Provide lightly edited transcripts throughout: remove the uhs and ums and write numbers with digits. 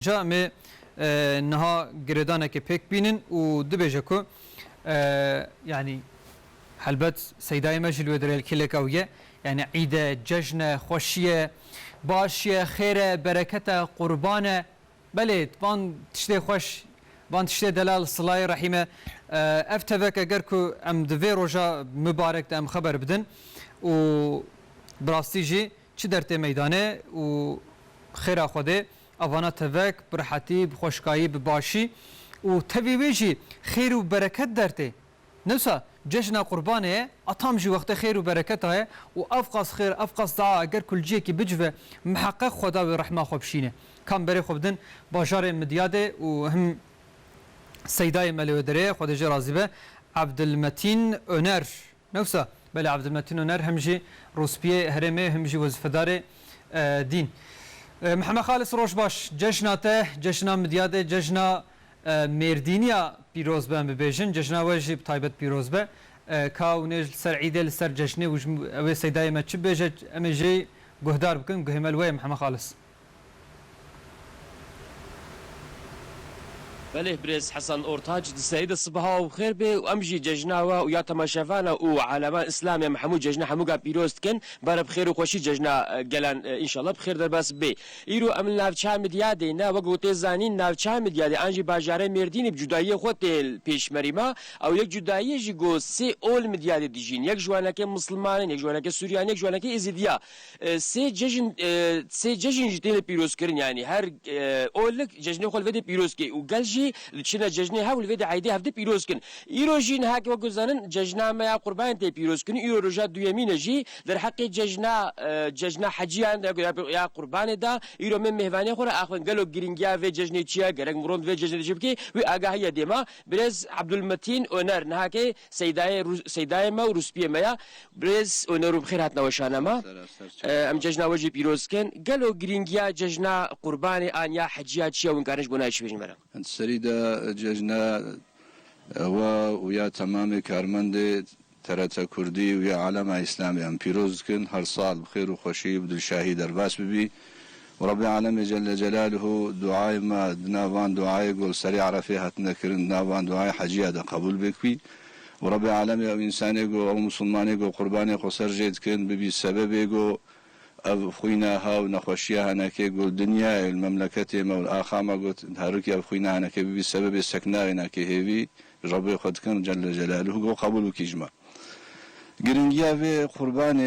جا می نها گردانه که پک بینن و دبیجه کو يعني هلبت سيداي مجل ودريل كلكوية يعني عيد جشن خوشية باشية خيرة بركة قربانة بلد بان تشتي خوش بان تشتي دلال الصلاة رحيمة افتفك اگركو ام دوی روجا مبارك ام خبر بدن و براستيجي چه درته ميدانه و خيرا خوده اوانا تفك برحتي بخوشكاي بباشي و تبيويجي خير و بركت درته نفسه جشن قربانه اتام جي وقت خير و بركته و افقص خير افقص دعاء اگر كل جي كي بجوه محقق خدا و رحمه خوب شينه كان بري خوبدن باجار مدياده و هم سيداي ملودري خدا جي رازبه عبد المتين اونر نفسه بله عبد المتين اونر هم جي روسبيه هرمه هم جي وظيفدار دين محمد خالص روش باش جشناته جشنا مدياده جشنا مردینیا پیروز به ببیجن جشن واجی بتایبت پیروز به کاونج سر عیده لسر جشنه و سیدای ما چه بیجه امیجی گهدار بکن گهمل وی محمد خالص بله بريز حسن أورتاج السيدة الصباح وخير به وأمجي ججناوا ويا تماشافانا وعلمان إسلام محمود ججنا حموقا بيروست كن بارا بخير وخوشي ججنا جلان إن شاء الله بخير درباس بي إيرو أمل نافشا مديادي نا وقوتي زانين نافشا مديادي أنجي باجاري مرديني بجدائية خوتي بيش مريما أو يك جدائية جيغو سي أول مديادي ديجين يك جواناكي مسلمان يك جواناكي سوريان يك جواناكي إزيديا سي ججن جتين بيروس كرن يعني هر أولك ججني خول فيدي بيروس كي وقالجي لشنا ججني هاول فيدي عيدي هفدي بيروس كن إيرو جين هاك وجزانن ججنا ما قربان تي بيروس كن إيرو رجال دويمين جي در حق ججنا حجيان يا قربان دا إيرو من مهواني خورا آخوان قالوا جرينجيا في ججني تشيا قرق مرون في ججني جبكي وآقاهية ديما بريز عبد المتين أونر نهاكي سيداي ما وروسبيه ما بريز أونر بخير هاتنا وشانا ما أم ججنا وجه بيروس كن قالوا جرينجيا ججنا قربان آنيا حجيا تشيا وإنكارنش بنايش بيجن مرا السريدة ججنا ويا تمام كارمند ترتا كردي ويا علم إسلامي أم بيروز كن هر صال بخير وخوشي بدل شاهي درباس ببي ورب العالمين جل جلاله دعاء ما نافان دعاء يقول سريع رفيها تنكرن نافان دعاء حجية دا قبول بكبي ورب العالمين أو إنسان يقول أو مسلمان يقول قربان يقول سرجيد كن ببي السبب يقول أب خويناها ونخوشيها هناك يقول دنيا المملكة ما والآخر ما قلت هارك أب خويناها هناك بسبب السكنة هناك هذي ربي قد كان جل جلاله قبول كيجمع جرينجيا في قربان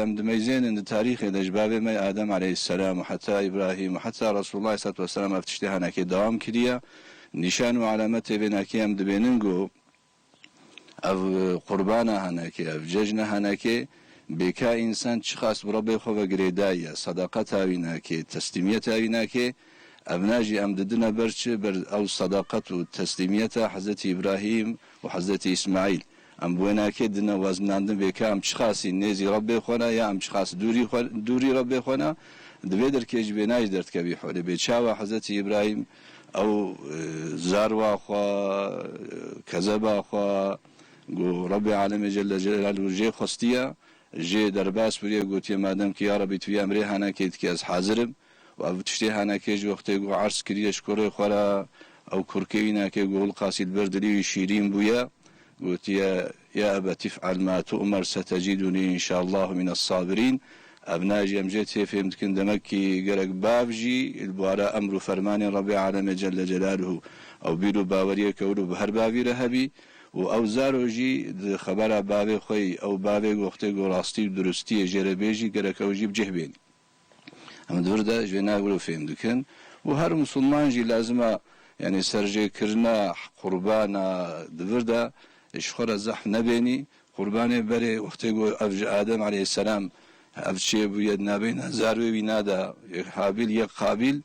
مدميزين عند تاريخ الأجباب ما آدم عليه السلام وحتى إبراهيم وحتى رسول الله صلى الله عليه وسلم أفتشتها هناك دوام كريا نشان وعلامات بينك مدبيننجو أو قربانا هناك أو ججنا هناك بكا إنسان شخص بربي خو وجريدايا صداقة ويناكي تسليمية ويناكي أبناجي أمددنا برش أو صداقة وتسليمية حضرت إبراهيم وحضرت إسماعيل أم بويناكي دنا وزناندن بكا أم شخصي نيزي ربي خونا يا أم شخص دوري ربي خونا دبيدر كيج بيناج درت كبي حولي بيتشاوا حضرت إبراهيم أو زاروا خوا كذبا خوا ربي عالم جل جلاله جي خستيا جي درباس بريه قوتي مادام كي يا ربي توي امري هنا كيت كي از حاضرم و تشتي هنا كي جو وقت جو عرس كريه شكر خورا او كركينا كي قول قاصد بردلي شيرين بويا قلت يا ابا تفعل ما تؤمر ستجدني ان شاء الله من الصابرين ابناجي امجيت فهمت كن دمكي قرق بابجي البوارا امر فرمان ربي العالمين جل جلاله او بيرو باوريه كولو بهر بابي رهبي و او زاروجي خبر بابي خوي او بابي وقتي راستي درستي جربيجي گركوجي بجهبين ام دردا جنا ولو فهم دكن و هر مسلمان جي لازم يعني سرجي كرنا قربانا دردا اشخر زح نبيني قرباني بري وقتي ادم عليه السلام افشي بيدنا بين زاروي بينادا هابيل يا قابيل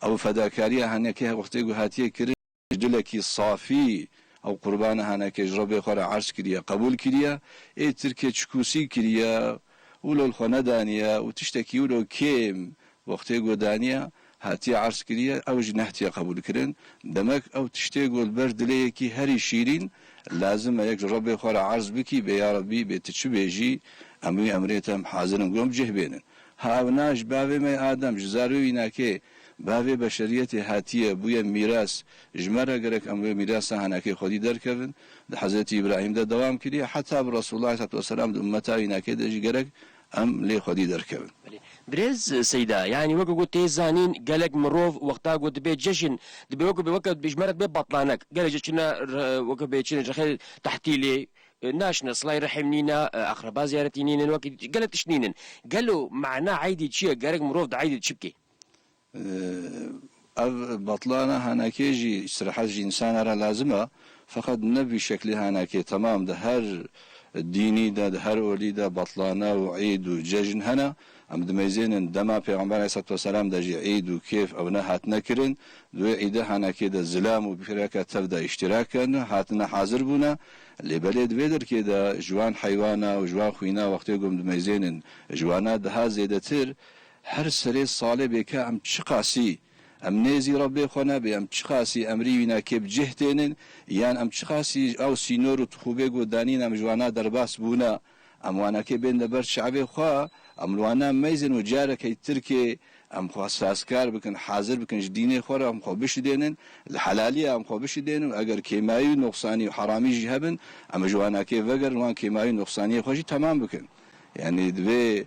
او فداكاريه هناك وقتي هاتيه كر جلكي صافي او قربان هانا كجربي خورا عرش كريا قبول كريا اي تركي تشكوسي كريا ولو الخنا دانيا وتشتكي ولو كيم وقتي قو دانيا هاتي عرش كريا او جنحتي قبول كرن دمك او تشتي قول برد ليكي هري شيرين لازم يك ربي خورا عرش بكي بيا ربي بيتشو بيجي امريتم حاضرن قوم جهبينن هاوناش بابي ما ادم جزاروي ناكي باوی بشریت هاتیه بوی میراث جمره گرک ام میراث هناکی خودی درکبن حضرت ابراهیم ده دوام کردی حتی رسول الله صلی الله علیه و سلم ده امتا اینکه دهی گرک ام لی خودی درکبن برز سيدا يعني وقت قلت زانين قالك مروف وقتها قلت بيت جشن دبي وقت بيجمرت بيت بطلانك قال جشنا وقت بيت شنو جخيل تحتي لي ناشنا صلاي رحمنينا اقرباء زيارتينين وقت قالت شنين قالوا معنا عيدي تشي قالك مروف عيدي تشبكي بطلانه هناكيجي استراحات انسان را لازمه فقط نبي شكل هناكي تمام ده هر ديني ده هر ولي ده بطلانه وعيد وججن هنا ام دميزين دما پیغمبر عليه الصلاه والسلام ده عيد وكيف او نه هاتنا كرن دو عيد هناكي ده زلام وبفركه تبدا اشتراك هاتنا حاضر بونا اللي بلد بيدر كده جوان حيوانا وجوان خوينا وقت يقوم دميزين جوانا ده زيدتر هر سری ساله بکه ام چقاسی ام نزی ربی خونه بی ام چقاسی امری وینا که بجهتنن یان ام چقاسی او سینور تخوبه گو دانین ام جوانا درباس بونا ام وانا که بین دبر شعبی خوا ام لوانا میزن و جاره که ترکی ام خوا ساسکار بکن حاضر بکن جدینه خوره ام خوا بش دینن الحلالیه ام خوا بش دینن اگر کیمایی نقصانی و حرامی جهبن ام جوانا که وگر وان کیمایی نقصانی خوشی تمام بکن یعنی دوی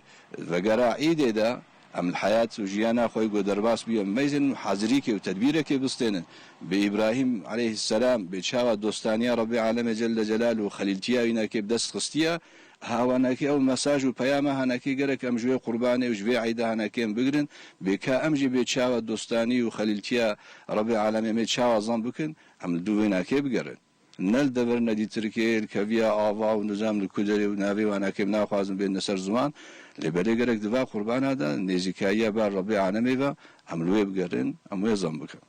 وگرا عیده ده ام الحياة وجيانا خوي قو درباس بيهم ميزن حاضريك وتدبيرك بستين بإبراهيم عليه السلام بشاوة دوستانيا ربي عالم جل جلاله وخليلتيا ويناك بدست خستيا هاواناكي او مساج وبياما هناكي قرك ام جوي قرباني وجوي عيدا هناكي بقرن بكا امجي بشاوة دوستاني وخليلتيا ربي عالم ميتشاوة ظن بكن ام دويناكي بقرن نل دبر ندی ترکیه الکویا آوا و نظام الکدری و ناوی و ناکیم ناخوازم بین نسر زمان لبری گرک دوا قربان هذا نزیکایی بر ربی عالمی و عملوی بگرن عموی زم بکن.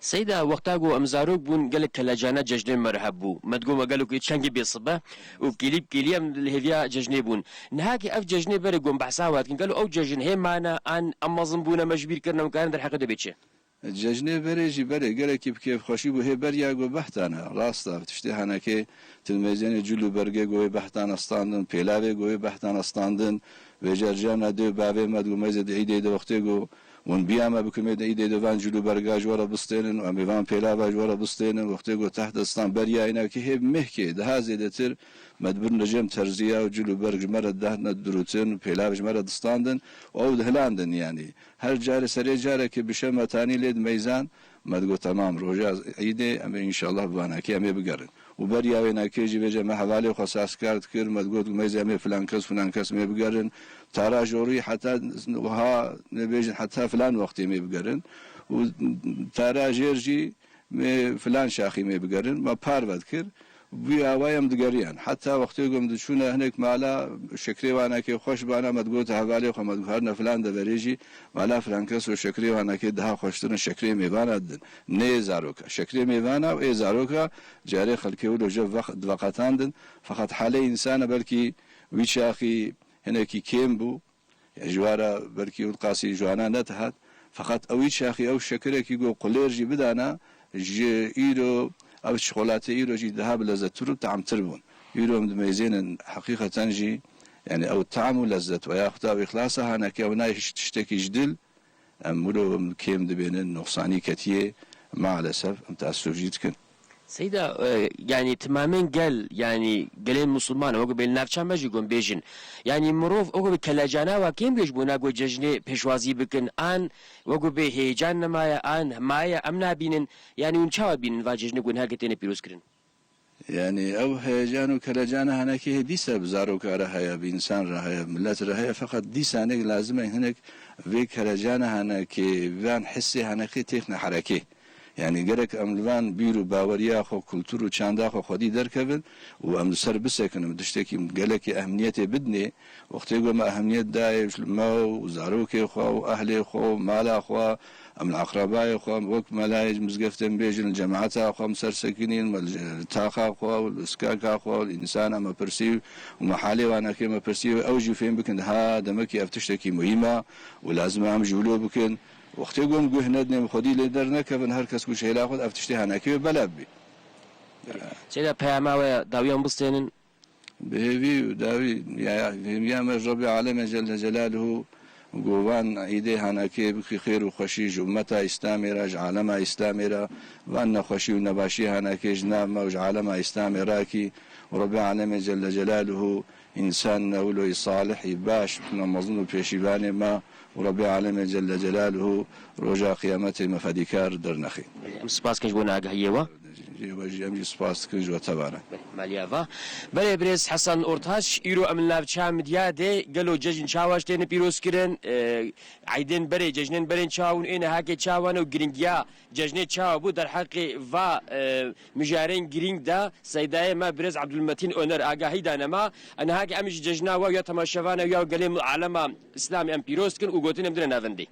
سيدا وقتها جو امزاروك بون قالك كلاجانا ججن مرحب بو ما تقوم قالوا كي تشانجي بيصبه وكليب كليم الهديا ججني بون نهاكي اف ججني بري قوم بحساوات قالوا او ججن هي معنا ان اما زنبونا مجبير كرنا مكان در حقيقه بيتشه ججنه بريجي بري قال كيف خوشي بو هي بريا جو بحتانا راستا تشتي هنا كي تلميزين جلو برگه جو بحتان استاندن پیلاوی جو بحتان استاندن و جرجانا دو بابه مدگو مزد عيد وقته جو ون بیام بکمید ایده دوان جلو برگه جوارا بستینن و میوان پیلاوی جوارا بستینن وقته جو تحت استان بریا اینا که هی مهکه ده زیادتر مدبر نجم ترزیه و جلو برگ مرد ده ندروتن پیلاوی مرد استاندن او دهلاندن یعنی هر جار سری جاره که بشه متانی لید میزان مدگو تمام روجا ایده اما انشالله بوانا که امی بگرن و بریا اینا که جی بجه محوالی خصاص کرد کر مدگو میزه امی فلان کس می بگرن ترى جوري حتى وها نبيجن حتى فلان وقت مي بقرن وترى جيرجي فلان شاخي مي بقرن ما بارفد كر ويا وايم دقريان حتى وقت يقوم دشونا هناك مالا شكري وانا كي خوش بانا ما تقول تهوالي وما تقولنا فلان ده بريجي مالا فلان كس وشكري وانا كي ده خوشتنا شكري ميبانا ني زاروكا شكري ميبانا واي زاروكا جاري خلكي ولو جو وقتاندن فقط حالي انسان بلكي ويشاخي هناكي كيم بو جوارا بركي والقاسي جوانا نتهت فقط اوي شاخي او شكرك يقول قليرجي بدانا جي ايرو او الشغلات ايرو جي ذهب لزتر طعم تربون ايرو متميزين حقيقة جي يعني او الطعم لذت ويا اختار اخلاصها انا كوناي تشتكي جدل امولو كيم دبين نقصاني كتيه مع الاسف انت اسوجيت كن سيدا يعني تماما قال يعني قالين مسلمان وقو بين نافشان ماجي قوم بيجن يعني مروف وقو بكلاجانا وكيم بيجبونا قو ججني بيشوازي بكن آن وقو بهيجان نمايا آن مايا أمنا بينن يعني ونشاوا بينن واججني قون هاكتين بيروز كرن يعني او هيجان وكلاجان هناك ديسا بزارو كارهايا بإنسان رهايا ملت رهايا فقط ديسا هناك لازم هناك في كلاجان هناك فان حسي هناك تيخنا حركي يعني جرك أملوان بيرو باوريا خو كولتور وشاندا خو خدي دركبن وأمل سر بسكن مدشتكي جلك أهمية بدني وقت يقول ما أهمية دايش ما وزاروكي خو وأهلي خو مالا خو أمل أقربائي خو وقت ملايج مزقفتن بيجن الجماعات خو مسر سكنين التاقا خو والإسكاكا خو الإنسان أما برسيو ومحالي وأنا كما برسيو أوجي فين بكن هذا مكي أفتشتكي مهمة ولازم أعمل جولو بكن وقتی گم گوه ندنیم خودی لیدر نکردن هر کس گوش هیلا خود افتشتی هنکی بلاب بی. سيدا بيعما وداويان بستينن بهذي وداوي يا رب العالمين جل جلاله قوان عيدي هناكي بكي خير وخشي جمتا إسلامي راج عالم إسلامي را وأن خشي ونباشي هناكي جناب موج عالم إسلامي راكي ورب العالمين جل جلاله إنسان نولو صالح باش نمظن بيشيباني ما ورب العالمين جل جلاله رجا قيامته مفاديكار درنخي سپاس کنج بۆ ئاگاهیەوە ئەمی سپاس کرد وتەبارە مالیاڤە بەێ برێز حەسەن ئۆرتاش ئیرۆ ئەم ناوچە مدیادێ گەلۆ جەژن چاواش تێنە پیرۆزکردن عیدێن بەرێ جەژنێن بەرێن چاون ئێنە هاکێ چاوانە و گرنگیا جەژنێ چاوە بوو دەرحەقی ڤ مژارێن گرنگدا سەیدایە مە برێز عەبدولمەتین ئۆنەر ئاگاهی دانەما ئەنە هاکێ ئەمیش جەژناوە یا تەماشەوانە یا گەلێ عالەما ئیسلامی ئەم پیرۆزکردن و گوتن ئەم درە ناوەندەی